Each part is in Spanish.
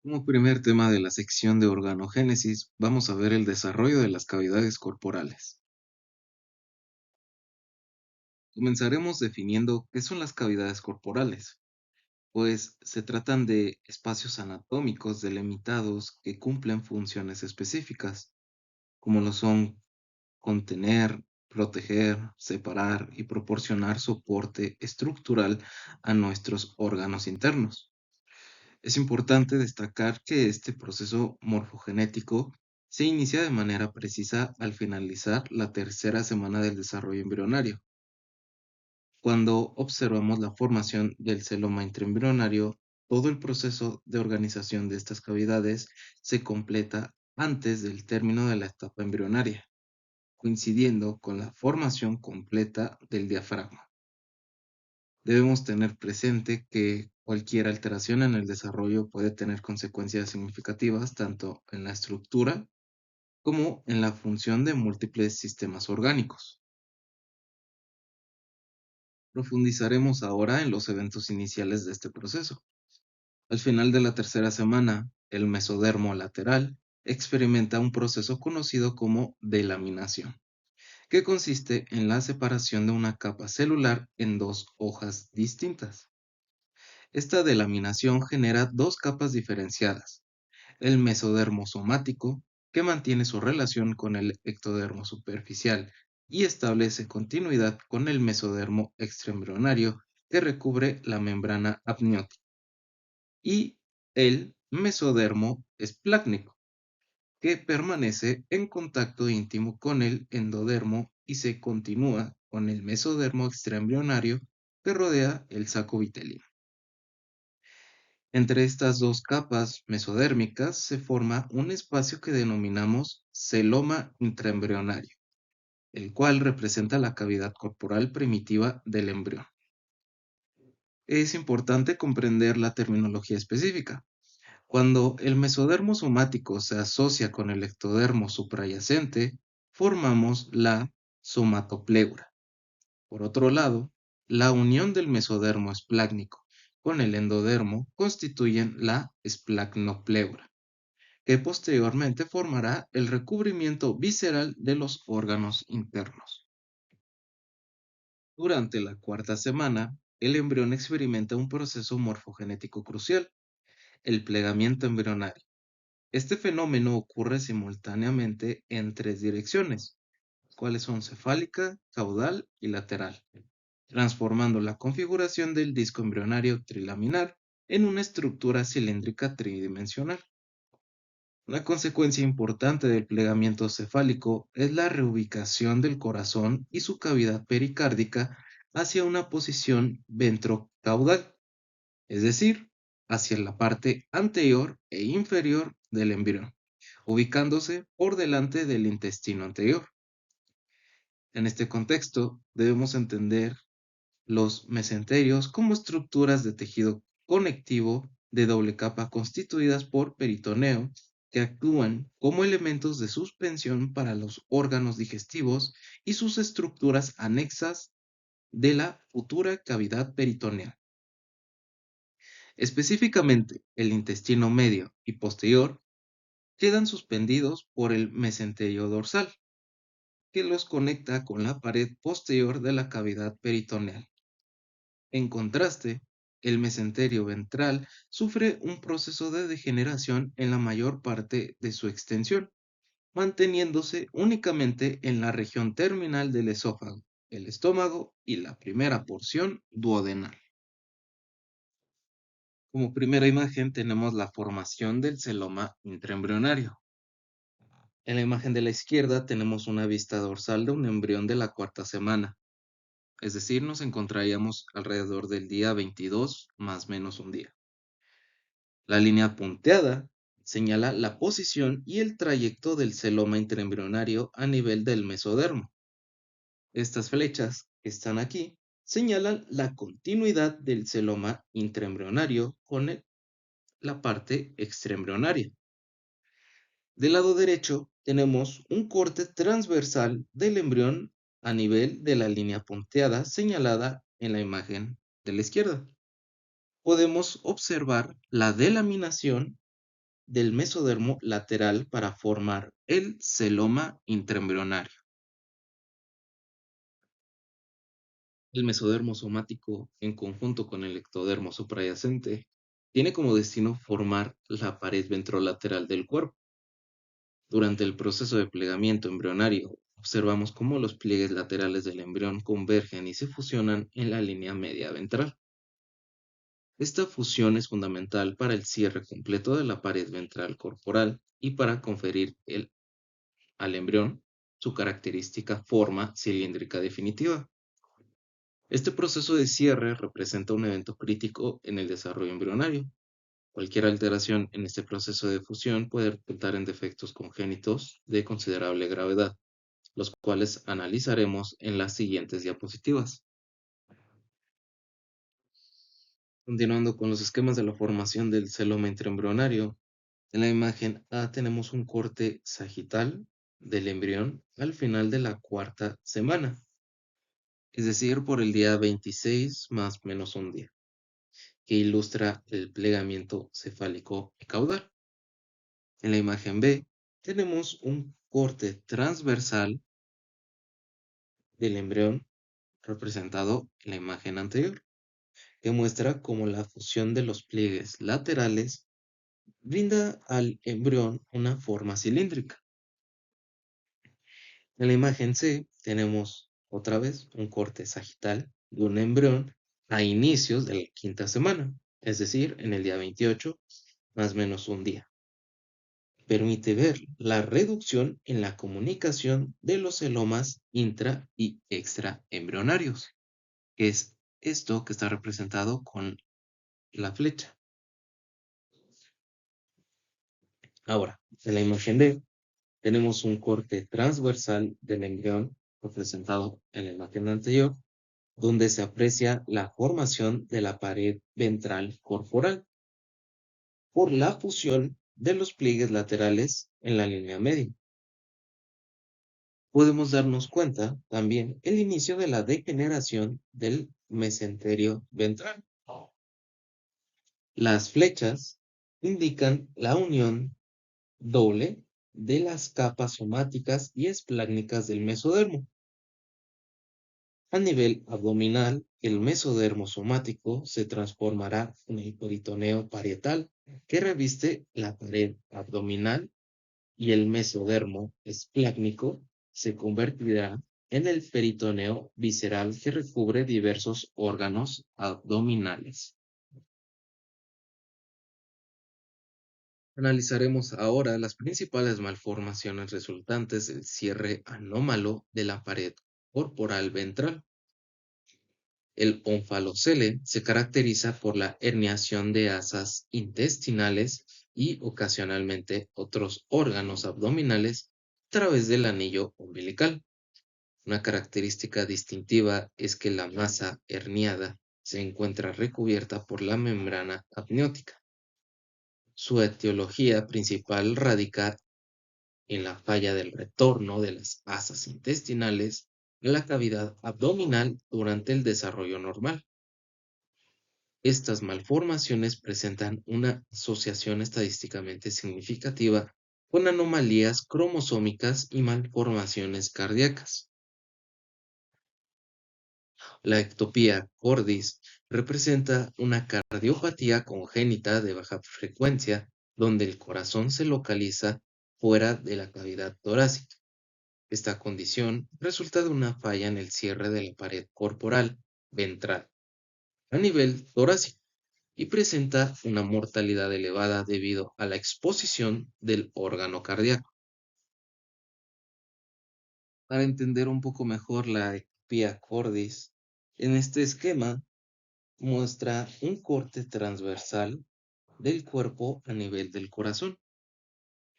Como primer tema de la sección de organogénesis, vamos a ver el desarrollo de las cavidades corporales. Comenzaremos definiendo qué son las cavidades corporales, pues se tratan de espacios anatómicos delimitados que cumplen funciones específicas, como lo son contener, proteger, separar y proporcionar soporte estructural a nuestros órganos internos. Es importante destacar que este proceso morfogenético se inicia de manera precisa al finalizar la tercera semana del desarrollo embrionario, cuando observamos la formación del celoma intraembrionario. Todo el proceso de organización de estas cavidades se completa antes del término de la etapa embrionaria, coincidiendo con la formación completa del diafragma. Debemos tener presente que cualquier alteración en el desarrollo puede tener consecuencias significativas tanto en la estructura como en la función de múltiples sistemas orgánicos. Profundizaremos ahora en los eventos iniciales de este proceso. Al final de la tercera semana, el mesodermo lateral experimenta un proceso conocido como delaminación, que consiste en la separación de una capa celular en dos hojas distintas. Esta delaminación genera dos capas diferenciadas: el mesodermo somático, que mantiene su relación con el ectodermo superficial y establece continuidad con el mesodermo extraembrionario, que recubre la membrana amniótica, y el mesodermo esplácnico, que permanece en contacto íntimo con el endodermo y se continúa con el mesodermo extraembrionario que rodea el saco vitelino. Entre estas dos capas mesodérmicas se forma un espacio que denominamos celoma intraembrionario, el cual representa la cavidad corporal primitiva del embrión. Es importante comprender la terminología específica. Cuando el mesodermo somático se asocia con el ectodermo suprayacente, formamos la somatopleura. Por otro lado, la unión del mesodermo esplácnico con el endodermo constituyen la esplacnopleura, que posteriormente formará el recubrimiento visceral de los órganos internos. Durante la cuarta semana, el embrión experimenta un proceso morfogenético crucial: el plegamiento embrionario. Este fenómeno ocurre simultáneamente en tres direcciones, cuáles son cefálica, caudal y lateral, transformando la configuración del disco embrionario trilaminar en una estructura cilíndrica tridimensional. Una consecuencia importante del plegamiento cefálico es la reubicación del corazón y su cavidad pericárdica hacia una posición ventrocaudal, es decir, hacia la parte anterior e inferior del embrión, ubicándose por delante del intestino anterior. En este contexto, debemos entender los mesenterios como estructuras de tejido conectivo de doble capa constituidas por peritoneo, que actúan como elementos de suspensión para los órganos digestivos y sus estructuras anexas de la futura cavidad peritoneal. Específicamente, el intestino medio y posterior quedan suspendidos por el mesenterio dorsal, que los conecta con la pared posterior de la cavidad peritoneal. En contraste, el mesenterio ventral sufre un proceso de degeneración en la mayor parte de su extensión, manteniéndose únicamente en la región terminal del esófago, el estómago y la primera porción duodenal. Como primera imagen tenemos la formación del celoma intraembrionario. En la imagen de la izquierda tenemos una vista dorsal de un embrión de la cuarta semana, es decir, nos encontraríamos alrededor del día 22 más menos un día. La línea punteada señala la posición y el trayecto del celoma intraembrionario a nivel del mesodermo. Estas flechas que están aquí señalan la continuidad del celoma intraembrionario con la parte extraembrionaria. Del lado derecho tenemos un corte transversal del embrión a nivel de la línea punteada señalada en la imagen de la izquierda. Podemos observar la delaminación del mesodermo lateral para formar el celoma intraembrionario. El mesodermo somático, en conjunto con el ectodermo suprayacente, tiene como destino formar la pared ventrolateral del cuerpo. Durante el proceso de plegamiento embrionario, observamos cómo los pliegues laterales del embrión convergen y se fusionan en la línea media ventral. Esta fusión es fundamental para el cierre completo de la pared ventral corporal y para conferir al embrión su característica forma cilíndrica definitiva. Este proceso de cierre representa un evento crítico en el desarrollo embrionario. Cualquier alteración en este proceso de fusión puede resultar en defectos congénitos de considerable gravedad, los cuales analizaremos en las siguientes diapositivas. Continuando con los esquemas de la formación del celoma intraembrionario, en la imagen A tenemos un corte sagital del embrión al final de la cuarta semana, es decir, por el día 26 más menos un día, que ilustra el plegamiento cefálico y caudal. En la imagen B tenemos un corte transversal del embrión representado en la imagen anterior, que muestra cómo la fusión de los pliegues laterales brinda al embrión una forma cilíndrica. En la imagen C tenemos otra vez un corte sagital de un embrión a inicios de la quinta semana, es decir, en el día 28 más o menos un día. Permite ver la reducción en la comunicación de los celomas intra y extraembrionarios, que es esto que está representado con la flecha. Ahora, en la imagen D tenemos un corte transversal del embrión representado en la imagen anterior, donde se aprecia la formación de la pared ventral corporal por la fusión de los pliegues laterales en la línea media. Podemos darnos cuenta también el inicio de la degeneración del mesenterio ventral. Las flechas indican la unión doble de las capas somáticas y esplácnicas del mesodermo. A nivel abdominal, el mesodermo somático se transformará en el peritoneo parietal, que reviste la pared abdominal, y el mesodermo esplácnico se convertirá en el peritoneo visceral que recubre diversos órganos abdominales. Analizaremos ahora las principales malformaciones resultantes del cierre anómalo de la pared corporal ventral. El onfalocele se caracteriza por la herniación de asas intestinales y ocasionalmente otros órganos abdominales a través del anillo umbilical. Una característica distintiva es que la masa herniada se encuentra recubierta por la membrana amniótica. Su etiología principal radica en la falla del retorno de las asas intestinales a la cavidad abdominal durante el desarrollo normal. Estas malformaciones presentan una asociación estadísticamente significativa con anomalías cromosómicas y malformaciones cardíacas. La ectopía cordis representa una cardiopatía congénita de baja frecuencia, donde el corazón se localiza fuera de la cavidad torácica. Esta condición resulta de una falla en el cierre de la pared corporal ventral a nivel torácico y presenta una mortalidad elevada debido a la exposición del órgano cardíaco. Para entender un poco mejor la ectopía cordis, en este esquema muestra un corte transversal del cuerpo a nivel del corazón,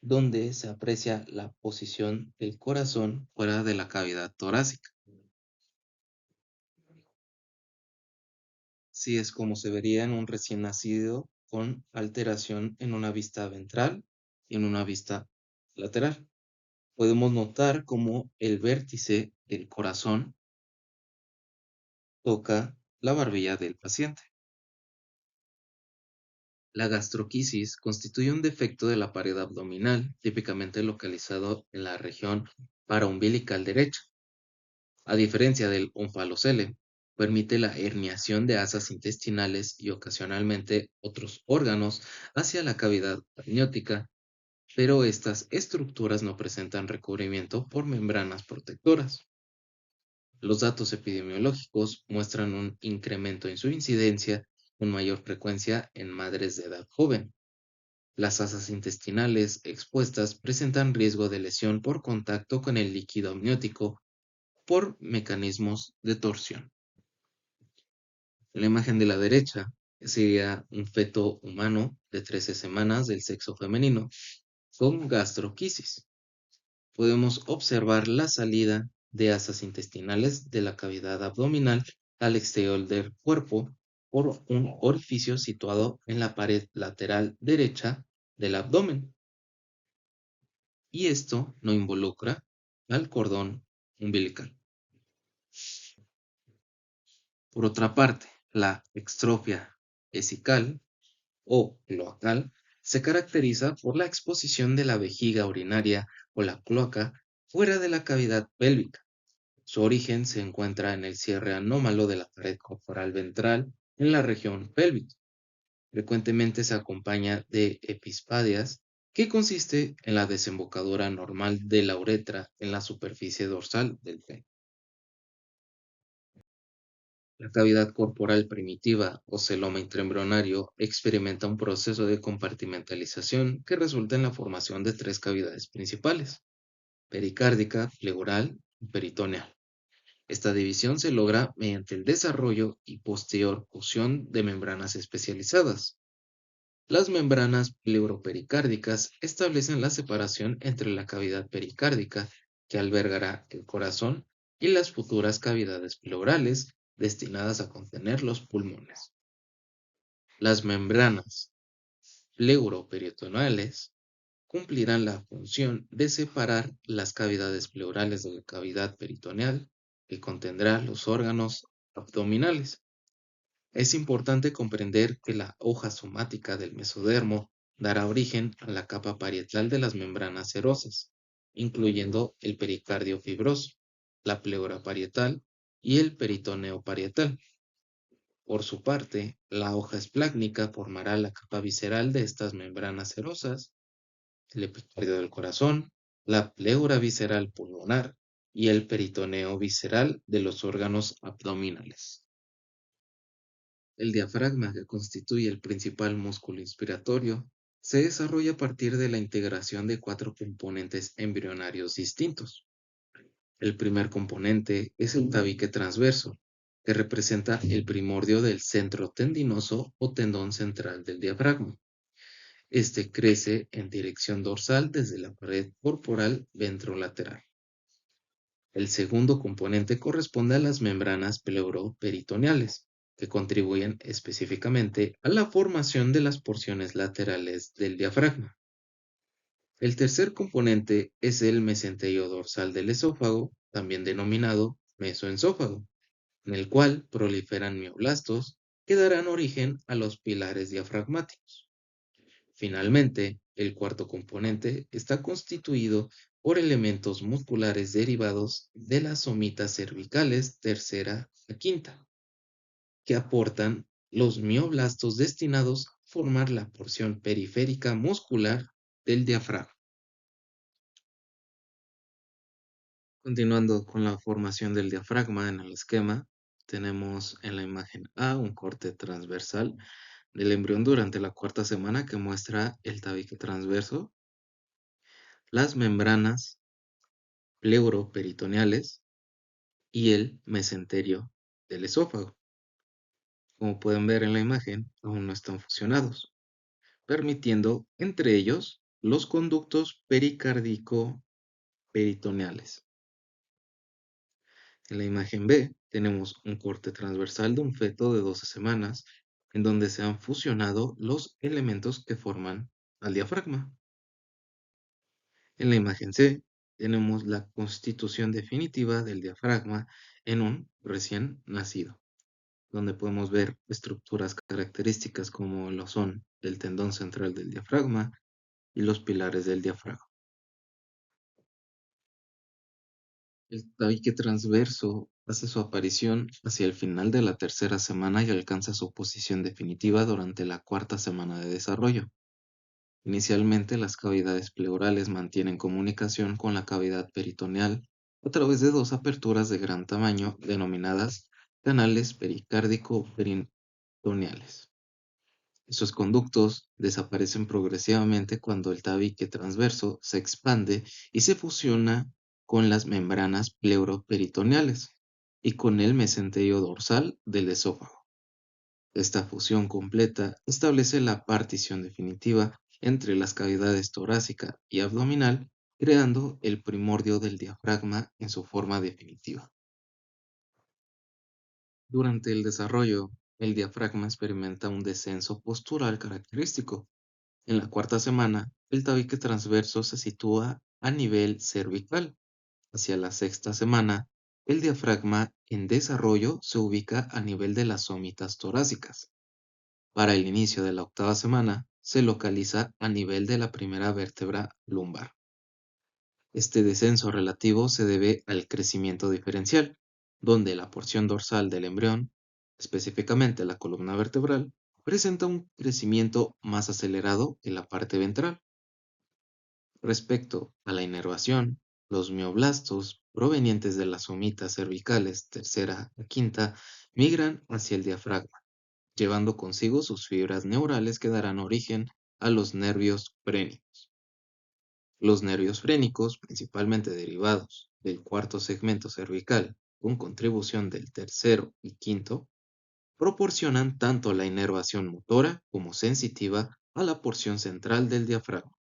donde se aprecia la posición del corazón fuera de la cavidad torácica. Así es como se vería en un recién nacido con alteración en una vista ventral y en una vista lateral. Podemos notar cómo el vértice del corazón toca la barbilla del paciente. La gastroquisis constituye un defecto de la pared abdominal, típicamente localizado en la región paraumbilical derecha. A diferencia del onfalocele, permite la herniación de asas intestinales y ocasionalmente otros órganos hacia la cavidad amniótica, pero estas estructuras no presentan recubrimiento por membranas protectoras. Los datos epidemiológicos muestran un incremento en su incidencia con mayor frecuencia en madres de edad joven. Las asas intestinales expuestas presentan riesgo de lesión por contacto con el líquido amniótico por mecanismos de torsión. La imagen de la derecha sería un feto humano de 13 semanas del sexo femenino con gastroquisis. Podemos observar la salida de asas intestinales de la cavidad abdominal al exterior del cuerpo por un orificio situado en la pared lateral derecha del abdomen. Y esto no involucra al cordón umbilical. Por otra parte, la extrofia vesical o cloacal se caracteriza por la exposición de la vejiga urinaria o la cloaca fuera de la cavidad pélvica. Su origen se encuentra en el cierre anómalo de la pared corporal ventral en la región pélvica. Frecuentemente se acompaña de epispadias, que consiste en la desembocadura normal de la uretra en la superficie dorsal del pene. La cavidad corporal primitiva o celoma intraembrionario experimenta un proceso de compartimentalización que resulta en la formación de tres cavidades principales: pericárdica, pleural y peritoneal. Esta división se logra mediante el desarrollo y posterior fusión de membranas especializadas. Las membranas pleuropericárdicas establecen la separación entre la cavidad pericárdica, que albergará el corazón, y las futuras cavidades pleurales, destinadas a contener los pulmones. Las membranas pleuroperitoneales cumplirán la función de separar las cavidades pleurales de la cavidad peritoneal, que contendrá los órganos abdominales. Es importante comprender que la hoja somática del mesodermo dará origen a la capa parietal de las membranas serosas, incluyendo el pericardio fibroso, la pleura parietal y el peritoneo parietal. Por su parte, la hoja esplácnica formará la capa visceral de estas membranas serosas, el epicardio del corazón, la pleura visceral pulmonar y el peritoneo visceral de los órganos abdominales. El diafragma, que constituye el principal músculo inspiratorio, se desarrolla a partir de la integración de cuatro componentes embrionarios distintos. El primer componente es el tabique transverso, que representa el primordio del centro tendinoso o tendón central del diafragma. Este crece en dirección dorsal desde la pared corporal ventrolateral. El segundo componente corresponde a las membranas pleuroperitoneales, que contribuyen específicamente a la formación de las porciones laterales del diafragma. El tercer componente es el mesenterio dorsal del esófago, también denominado mesoesófago, en el cual proliferan mioblastos que darán origen a los pilares diafragmáticos. Finalmente, el cuarto componente está constituido por elementos musculares derivados de las somitas cervicales tercera a quinta, que aportan los mioblastos destinados a formar la porción periférica muscular del diafragma. Continuando con la formación del diafragma en el esquema, tenemos en la imagen A un corte transversal del embrión durante la cuarta semana que muestra el tabique transverso, las membranas pleuroperitoneales y el mesenterio del esófago. Como pueden ver en la imagen, aún no están fusionados, permitiendo entre ellos los conductos pericárdico-peritoneales. En la imagen B tenemos un corte transversal de un feto de 12 semanas, en donde se han fusionado los elementos que forman al diafragma. En la imagen C tenemos la constitución definitiva del diafragma en un recién nacido, donde podemos ver estructuras características como lo son el tendón central del diafragma y los pilares del diafragma. El tabique transverso hace su aparición hacia el final de la tercera semana y alcanza su posición definitiva durante la cuarta semana de desarrollo. Inicialmente, las cavidades pleurales mantienen comunicación con la cavidad peritoneal a través de dos aperturas de gran tamaño denominadas canales pericárdico-peritoneales. Estos conductos desaparecen progresivamente cuando el tabique transverso se expande y se fusiona con las membranas pleuroperitoneales y con el mesenterio dorsal del esófago. Esta fusión completa establece la partición definitiva entre las cavidades torácica y abdominal, creando el primordio del diafragma en su forma definitiva. Durante el desarrollo, el diafragma experimenta un descenso postural característico. En la cuarta semana, el tabique transverso se sitúa a nivel cervical. Hacia la sexta semana, el diafragma en desarrollo se ubica a nivel de las somitas torácicas. Para el inicio de la octava semana, se localiza a nivel de la primera vértebra lumbar. Este descenso relativo se debe al crecimiento diferencial, donde la porción dorsal del embrión, específicamente la columna vertebral, presenta un crecimiento más acelerado que la parte ventral. Respecto a la inervación, los mioblastos provenientes de las somitas cervicales tercera a quinta migran hacia el diafragma, llevando consigo sus fibras neurales que darán origen a los nervios frénicos. Los nervios frénicos, principalmente derivados del cuarto segmento cervical, con contribución del tercero y quinto, proporcionan tanto la inervación motora como sensitiva a la porción central del diafragma.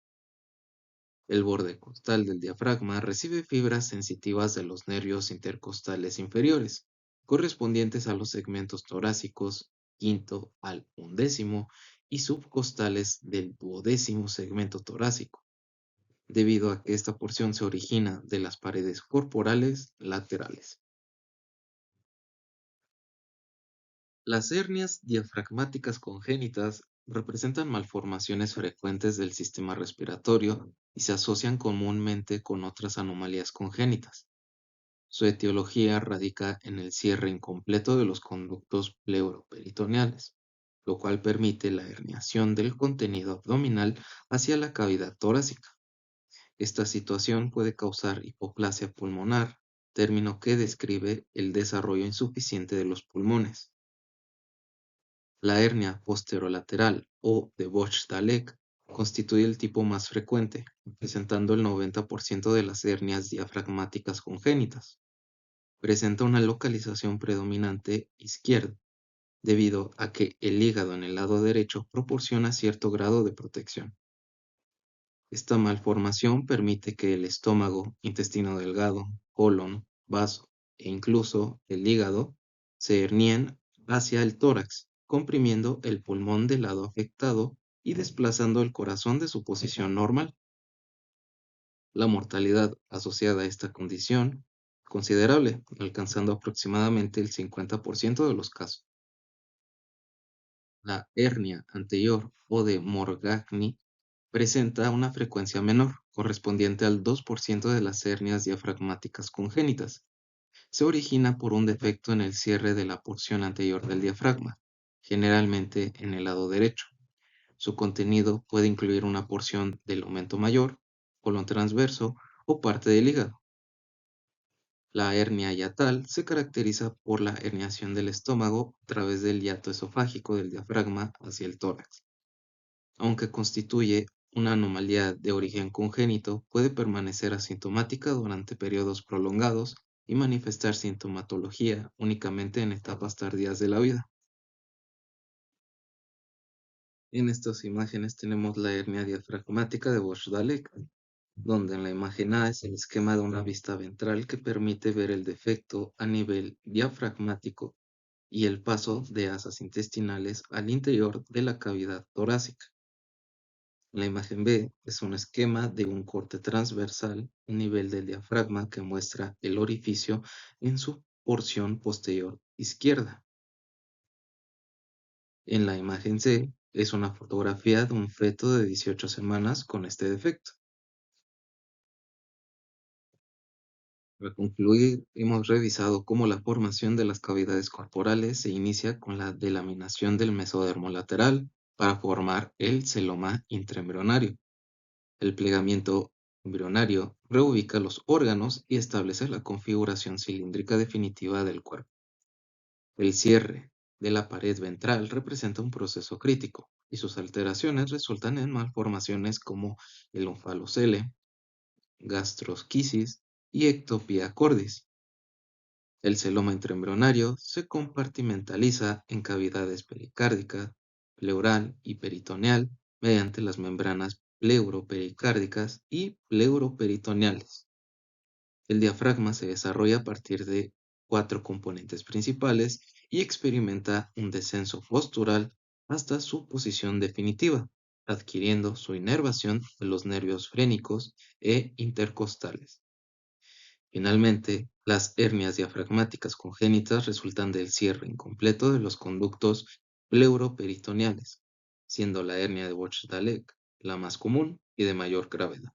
El borde costal del diafragma recibe fibras sensitivas de los nervios intercostales inferiores, correspondientes a los segmentos torácicos quinto al undécimo y subcostales del duodécimo segmento torácico, debido a que esta porción se origina de las paredes corporales laterales. Las hernias diafragmáticas congénitas representan malformaciones frecuentes del sistema respiratorio y se asocian comúnmente con otras anomalías congénitas. Su etiología radica en el cierre incompleto de los conductos pleuroperitoneales, lo cual permite la herniación del contenido abdominal hacia la cavidad torácica. Esta situación puede causar hipoplasia pulmonar, término que describe el desarrollo insuficiente de los pulmones. La hernia posterolateral o de Bosch-Dallek constituye el tipo más frecuente, presentando el 90% de las hernias diafragmáticas congénitas. Presenta una localización predominante izquierda, debido a que el hígado en el lado derecho proporciona cierto grado de protección. Esta malformación permite que el estómago, intestino delgado, colon, vaso e incluso el hígado se hernien hacia el tórax, comprimiendo el pulmón del lado afectado y desplazando el corazón de su posición normal. La mortalidad asociada a esta condición es considerable, alcanzando aproximadamente el 50% de los casos. La hernia anterior o de Morgagni presenta una frecuencia menor, correspondiente al 2% de las hernias diafragmáticas congénitas. Se origina por un defecto en el cierre de la porción anterior del diafragma, generalmente en el lado derecho. Su contenido puede incluir una porción del aumento mayor, colon transverso o parte del hígado. La hernia hiatal se caracteriza por la herniación del estómago a través del hiato esofágico del diafragma hacia el tórax. Aunque constituye una anomalía de origen congénito, puede permanecer asintomática durante periodos prolongados y manifestar sintomatología únicamente en etapas tardías de la vida. En estas imágenes tenemos la hernia diafragmática de Bosch-Dallek, donde en la imagen A es el esquema de una vista ventral que permite ver el defecto a nivel diafragmático y el paso de asas intestinales al interior de la cavidad torácica. La imagen B es un esquema de un corte transversal a nivel del diafragma que muestra el orificio en su porción posterior izquierda. En la imagen C Es una fotografía de un feto de 18 semanas con este defecto. Para concluir, hemos revisado cómo la formación de las cavidades corporales se inicia con la delaminación del mesodermo lateral para formar el celoma intraembrionario. El plegamiento embrionario reubica los órganos y establece la configuración cilíndrica definitiva del cuerpo. El cierre de la pared ventral representa un proceso crítico y sus alteraciones resultan en malformaciones como el onfalocele, gastrosquisis y ectopía cordis. El celoma intraembrionario se compartimentaliza en cavidades pericárdica, pleural y peritoneal mediante las membranas pleuropericárdicas y pleuroperitoneales. El diafragma se desarrolla a partir de cuatro componentes principales y experimenta un descenso postural hasta su posición definitiva, adquiriendo su inervación de los nervios frénicos e intercostales. Finalmente, las hernias diafragmáticas congénitas resultan del cierre incompleto de los conductos pleuroperitoneales, siendo la hernia de Bochdalek la más común y de mayor gravedad.